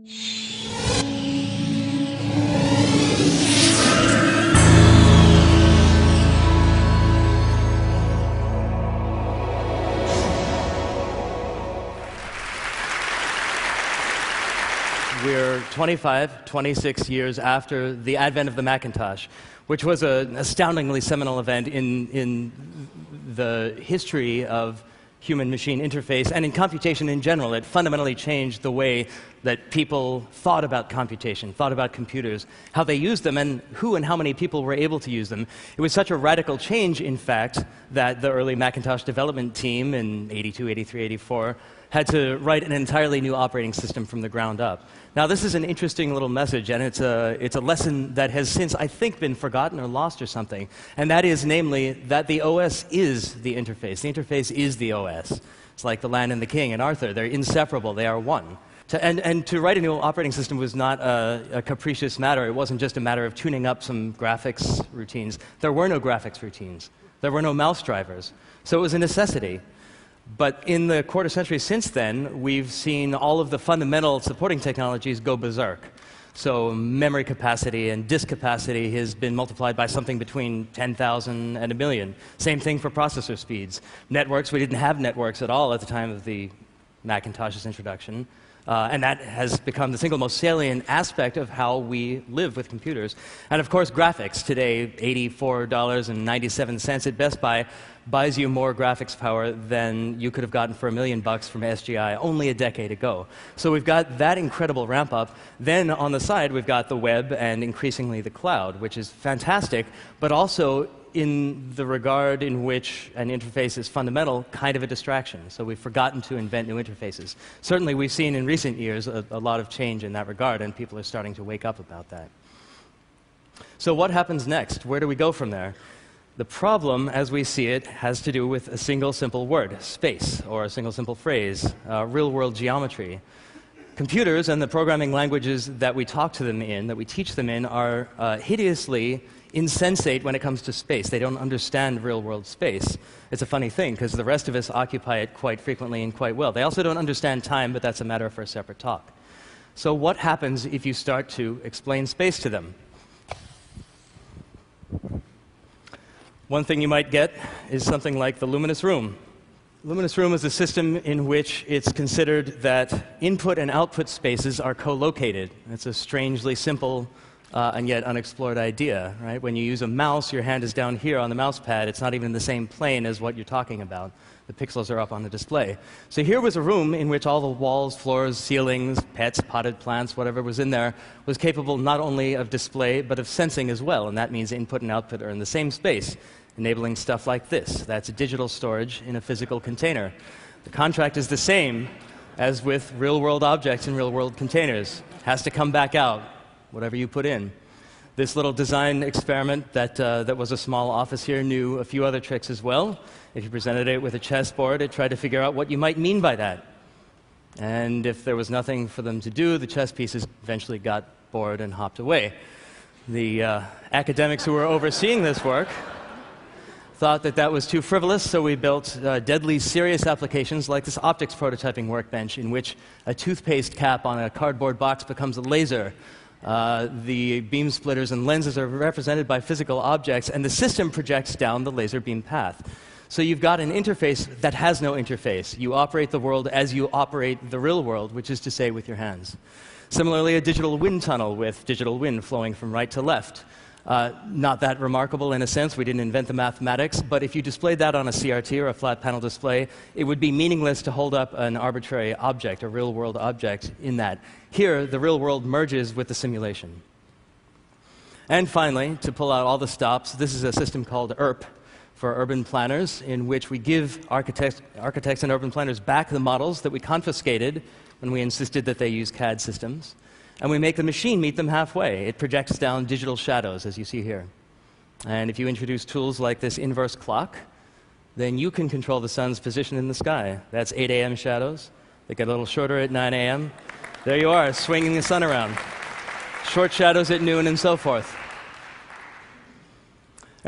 We're 25, 26 years after the advent of the Macintosh, which was an astoundingly seminal event in the history of human-machine interface and in computation in general. It fundamentally changed the way that people thought about computation, thought about computers, how they used them, and who and how many people were able to use them. It was such a radical change, in fact, that the early Macintosh development team in 82, 83, 84 had to write an entirely new operating system from the ground up. Now, this is an interesting little message, and it's a lesson that has since, I think, been forgotten or lost or something, and that is, namely, that the OS is the interface. The interface is the OS. It's like the Land and the King and Arthur. They're inseparable. They are one. And to write a new operating system was not a capricious matter. It wasn't just a matter of tuning up some graphics routines. There were no graphics routines. There were no mouse drivers. So it was a necessity. But in the quarter century since then, we've seen all of the fundamental supporting technologies go berserk. So memory capacity and disk capacity has been multiplied by something between 10,000 and 1 million. Same thing for processor speeds. Networks, we didn't have networks at all at the time of the Macintosh's introduction. And that has become the single most salient aspect of how we live with computers. And of course, graphics. Today, $84.97 at Best Buy buys you more graphics power than you could have gotten for $1 million from SGI only a decade ago. So we've got that incredible ramp up. Then on the side, we've got the web and increasingly the cloud, which is fantastic, but also in the regard in which an interface is fundamental, kind of a distraction. So we've forgotten to invent new interfaces. Certainly, we've seen in recent years a lot of change in that regard, and people are starting to wake up about that. So what happens next? Where do we go from there? The problem, as we see it, has to do with a single simple word, space, or a single simple phrase, real-world geometry. Computers and the programming languages that we talk to them in, that we teach them in, are hideously insensate when it comes to space. They don't understand real-world space. It's a funny thing, because the rest of us occupy it quite frequently and quite well. They also don't understand time, but that's a matter for a separate talk. So what happens if you start to explain space to them? One thing you might get is something like the luminous room. Luminous room is a system in which it's considered that input and output spaces are co-located. It's a strangely simple and yet unexplored idea, right? When you use a mouse, your hand is down here on the mouse pad. It's not even in the same plane as what you're talking about. The pixels are up on the display. So here was a room in which all the walls, floors, ceilings, pets, potted plants, whatever was in there, was capable not only of display, but of sensing as well. And that means input and output are in the same space, enabling stuff like this. That's digital storage in a physical container. The contract is the same as with real-world objects in real-world containers. It has to come back out, whatever you put in. This little design experiment that was a small office here knew a few other tricks as well. If you presented it with a chessboard, it tried to figure out what you might mean by that. And if there was nothing for them to do, the chess pieces eventually got bored and hopped away. The academics who were overseeing this work thought that that was too frivolous, so we built deadly serious applications like this optics prototyping workbench, in which a toothpaste cap on a cardboard box becomes a laser. The beam splitters and lenses are represented by physical objects, and the system projects down the laser beam path. So you've got an interface that has no interface. You operate the world as you operate the real world, which is to say with your hands. Similarly, a digital wind tunnel with digital wind flowing from right to left. Not that remarkable in a sense. We didn't invent the mathematics, but if you displayed that on a CRT or a flat panel display, it would be meaningless to hold up an arbitrary object, a real-world object in that. Here, the real world merges with the simulation. And finally, to pull out all the stops, this is a system called URP for urban planners, in which we give architects and urban planners back the models that we confiscated when we insisted that they use CAD systems. And we make the machine meet them halfway. It projects down digital shadows, as you see here. And if you introduce tools like this inverse clock, then you can control the sun's position in the sky. That's 8 a.m. shadows. They get a little shorter at 9 a.m. There you are, swinging the sun around. Short shadows at noon, and so forth.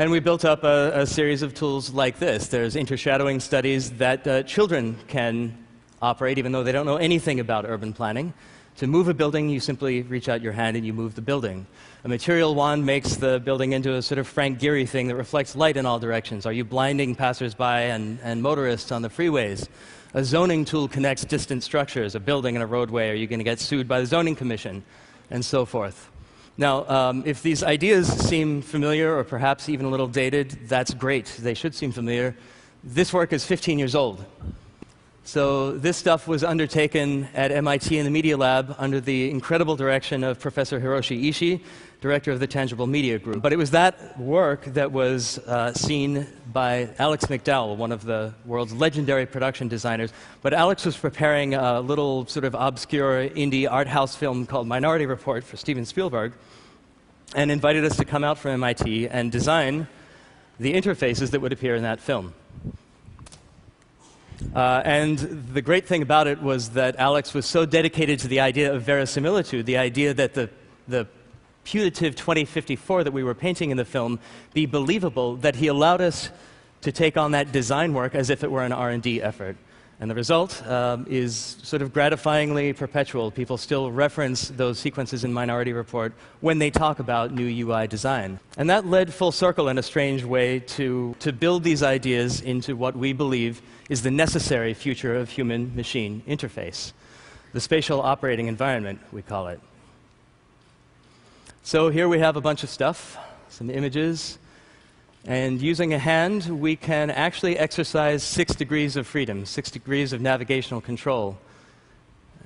And we built up a series of tools like this. There's intershadowing studies that children can operate, even though they don't know anything about urban planning, To move a building, you simply reach out your hand and you move the building. A material wand makes the building into a sort of Frank Gehry thing that reflects light in all directions. Are you blinding passersby and motorists on the freeways? A zoning tool connects distant structures, a building and a roadway. Are you going to get sued by the zoning commission? And so forth. Now, if these ideas seem familiar or perhaps even a little dated, that's great. They should seem familiar. This work is 15 years old. So this stuff was undertaken at MIT in the Media Lab under the incredible direction of Professor Hiroshi Ishii, director of the Tangible Media Group. But it was that work that was seen by Alex McDowell, one of the world's legendary production designers. But Alex was preparing a little sort of obscure indie art house film called Minority Report for Steven Spielberg, and invited us to come out from MIT and design the interfaces that would appear in that film. And the great thing about it was that Alex was so dedicated to the idea of verisimilitude, the idea that the putative 2054 that we were painting in the film be believable, that he allowed us to take on that design work as if it were an R&D effort. And the result is sort of gratifyingly perpetual. People still reference those sequences in Minority Report when they talk about new UI design. And that led full circle in a strange way to build these ideas into what we believe is the necessary future of human-machine interface. The spatial operating environment, we call it. So here we have a bunch of stuff, some images. And using a hand, we can actually exercise 6 degrees of freedom, 6 degrees of navigational control.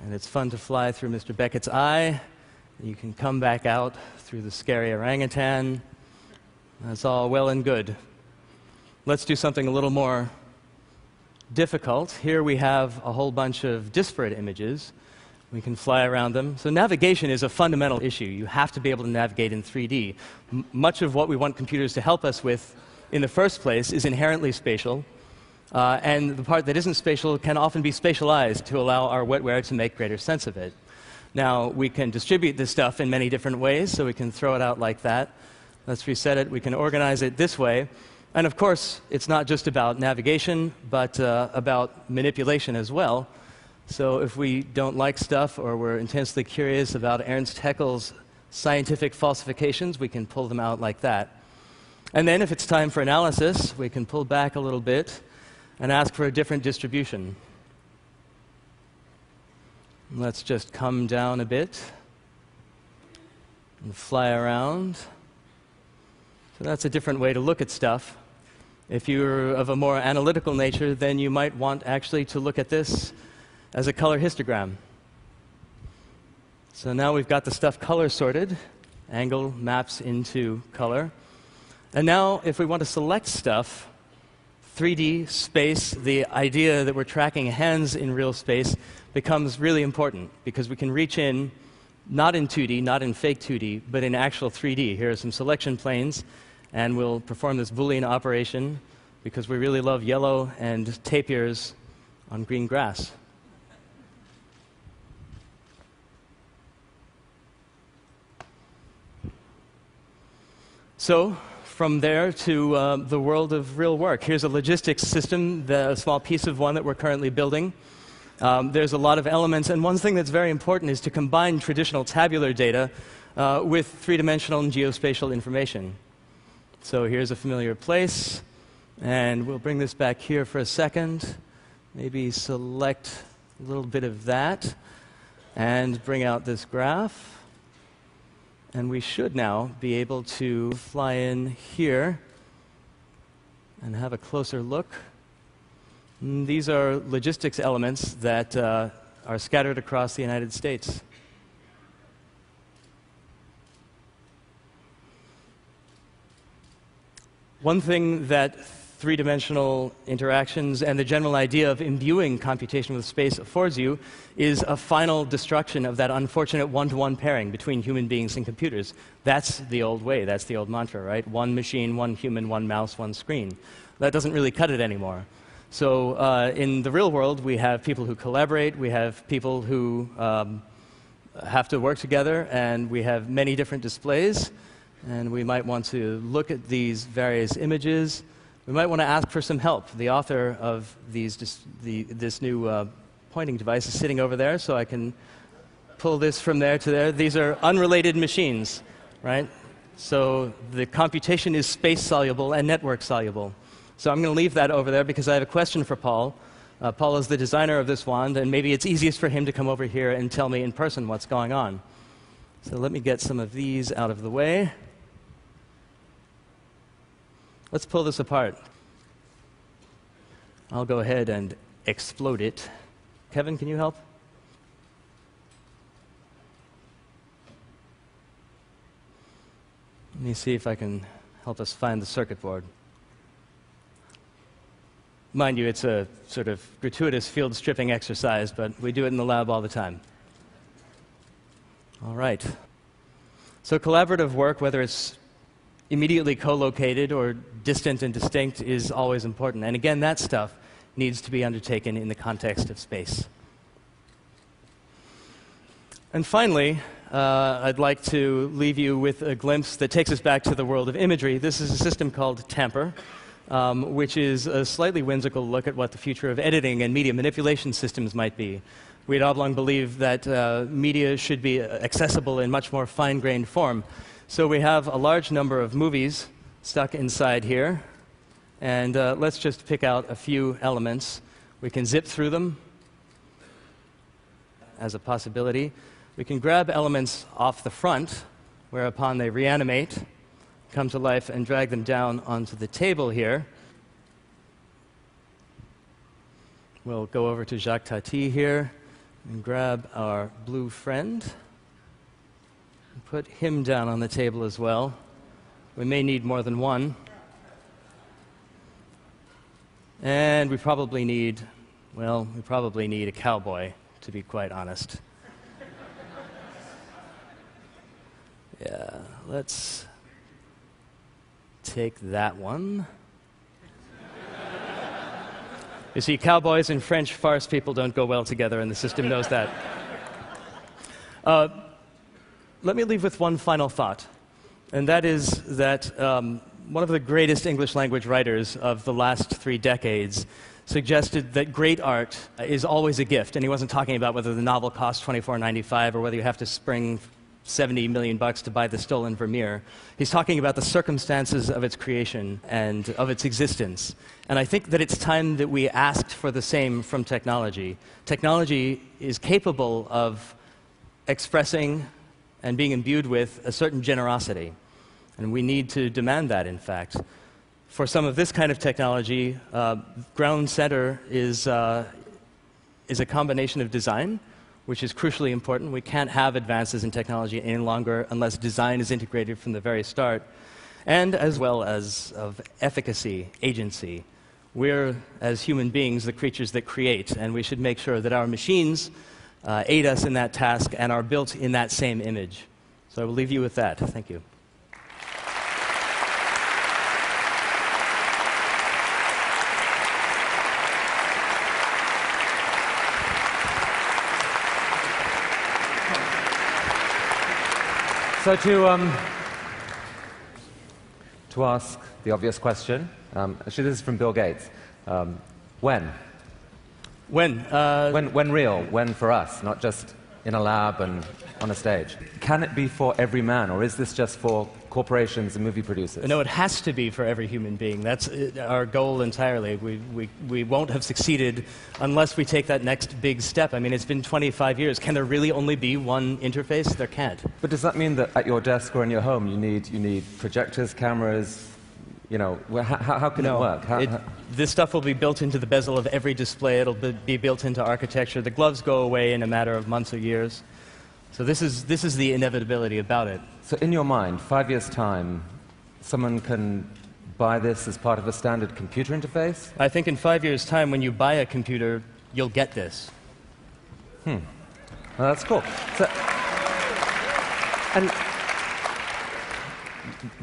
And it's fun to fly through Mr. Beckett's eye. You can come back out through the scary orangutan. That's all well and good. Let's do something a little more difficult. Here we have a whole bunch of disparate images. We can fly around them. So navigation is a fundamental issue. You have to be able to navigate in 3D. Much of what we want computers to help us with in the first place is inherently spatial. And the part that isn't spatial can often be spatialized to allow our wetware to make greater sense of it. Now, we can distribute this stuff in many different ways, so we can throw it out like that. Let's reset it. We can organize it this way. And of course, it's not just about navigation, but about manipulation as well. So if we don't like stuff or we're intensely curious about Ernst Haeckel's scientific falsifications, we can pull them out like that. And then if it's time for analysis, we can pull back a little bit and ask for a different distribution. Let's just come down a bit and fly around. So that's a different way to look at stuff. If you're of a more analytical nature, then you might want actually to look at this as a color histogram. So now we've got the stuff color sorted. Angle maps into color. And now if we want to select stuff, 3D space, the idea that we're tracking hands in real space, becomes really important because we can reach in, not in 2D, not in fake 2D, but in actual 3D. Here are some selection planes, and we'll perform this Boolean operation because we really love yellow and tapirs on green grass. So from there to the world of real work. Here's a logistics system, a small piece of one that we're currently building. There's a lot of elements, and one thing that's very important is to combine traditional tabular data with three-dimensional and geospatial information. So here's a familiar place, and we'll bring this back here for a second. Maybe select a little bit of that, and bring out this graph. And we should now be able to fly in here and have a closer look. And these are logistics elements that are scattered across the United States. One thing that three-dimensional interactions and the general idea of imbuing computation with space affords you is a final destruction of that unfortunate one-to-one pairing between human beings and computers. That's the old way, that's the old mantra, right? One machine, one human, one mouse, one screen. That doesn't really cut it anymore. So in the real world, we have people who collaborate, we have people who have to work together, and we have many different displays, and we might want to look at these various images. We might want to ask for some help. The author of this new pointing device is sitting over there, so I can pull this from there to there. These are unrelated machines, right? So the computation is space soluble and network soluble. So I'm going to leave that over there because I have a question for Paul. Paul is the designer of this wand, and maybe it's easiest for him to come over here and tell me in person what's going on. So let me get some of these out of the way. Let's pull this apart. I'll go ahead and explode it. Kevin, can you help? Let me see if I can help us find the circuit board. Mind you, it's a sort of gratuitous field stripping exercise, but we do it in the lab all the time. All right. So collaborative work, whether it's immediately co-located or distant and distinct, is always important. And again, that stuff needs to be undertaken in the context of space. And finally, I'd like to leave you with a glimpse that takes us back to the world of imagery. This is a system called Tamper, which is a slightly whimsical look at what the future of editing and media manipulation systems might be. We'd oblong believe that media should be accessible in much more fine-grained form. So we have a large number of movies stuck inside here. And let's just pick out a few elements. We can zip through them as a possibility. We can grab elements off the front, whereupon they reanimate, come to life, and drag them down onto the table here. We'll go over to Jacques Tati here and grab our blue friend and put him down on the table as well. We may need more than one. And we probably need a cowboy, to be quite honest. Yeah, let's take that one. You see, cowboys and French farce people don't go well together, and the system knows that. Let me leave with one final thought, and that is that one of the greatest English language writers of the last 3 decades suggested that great art is always a gift, and he wasn't talking about whether the novel costs $24.95 or whether you have to spring $70 million to buy the stolen Vermeer. He's talking about the circumstances of its creation and of its existence. And I think that it's time that we asked for the same from technology. Technology is capable of expressing and being imbued with a certain generosity. And we need to demand that, in fact. For some of this kind of technology, ground center is a combination of design, which is crucially important. We can't have advances in technology any longer unless design is integrated from the very start, and as well as of efficacy, agency. We're, as human beings, the creatures that create, and we should make sure that our machines aid us in that task and are built in that same image. So I will leave you with that. Thank you. So to ask the obvious question, actually this is from Bill Gates. When? When real? When for us? Not just in a lab and on a stage. Can it be for every man, or is this just for corporations and movie producers? No, it has to be for every human being. That's our goal entirely. We won't have succeeded unless we take that next big step. I mean, it's been 25 years. Can there really only be one interface? There can't. But does that mean that at your desk or in your home you need projectors, cameras? You know, how can it work? This stuff will be built into the bezel of every display. It'll be built into architecture. The gloves go away in a matter of months or years. So this is the inevitability about it. So in your mind, 5 years' time, someone can buy this as part of a standard computer interface? I think in 5 years' time, when you buy a computer, you'll get this. Well, that's cool. So, and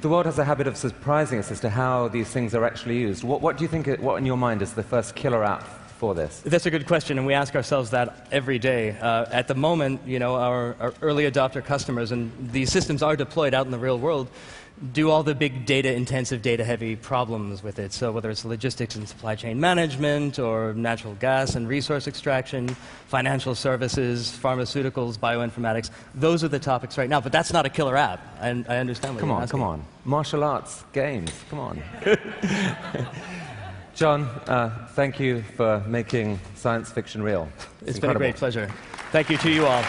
the world has a habit of surprising us as to how these things are actually used. What do you think, what in your mind is the first killer app for this? That's a good question, and we ask ourselves that every day. At the moment, you know, our early adopter customers, and these systems are deployed out in the real world, do all the big data-intensive, data-heavy problems with it. So whether it's logistics and supply chain management, or natural gas and resource extraction, financial services, pharmaceuticals, bioinformatics, those are the topics right now. But that's not a killer app. And I understand what you're asking. Come on. Martial arts, games, come on. John, thank you for making science fiction real. It's been a great pleasure. Thank you to you all.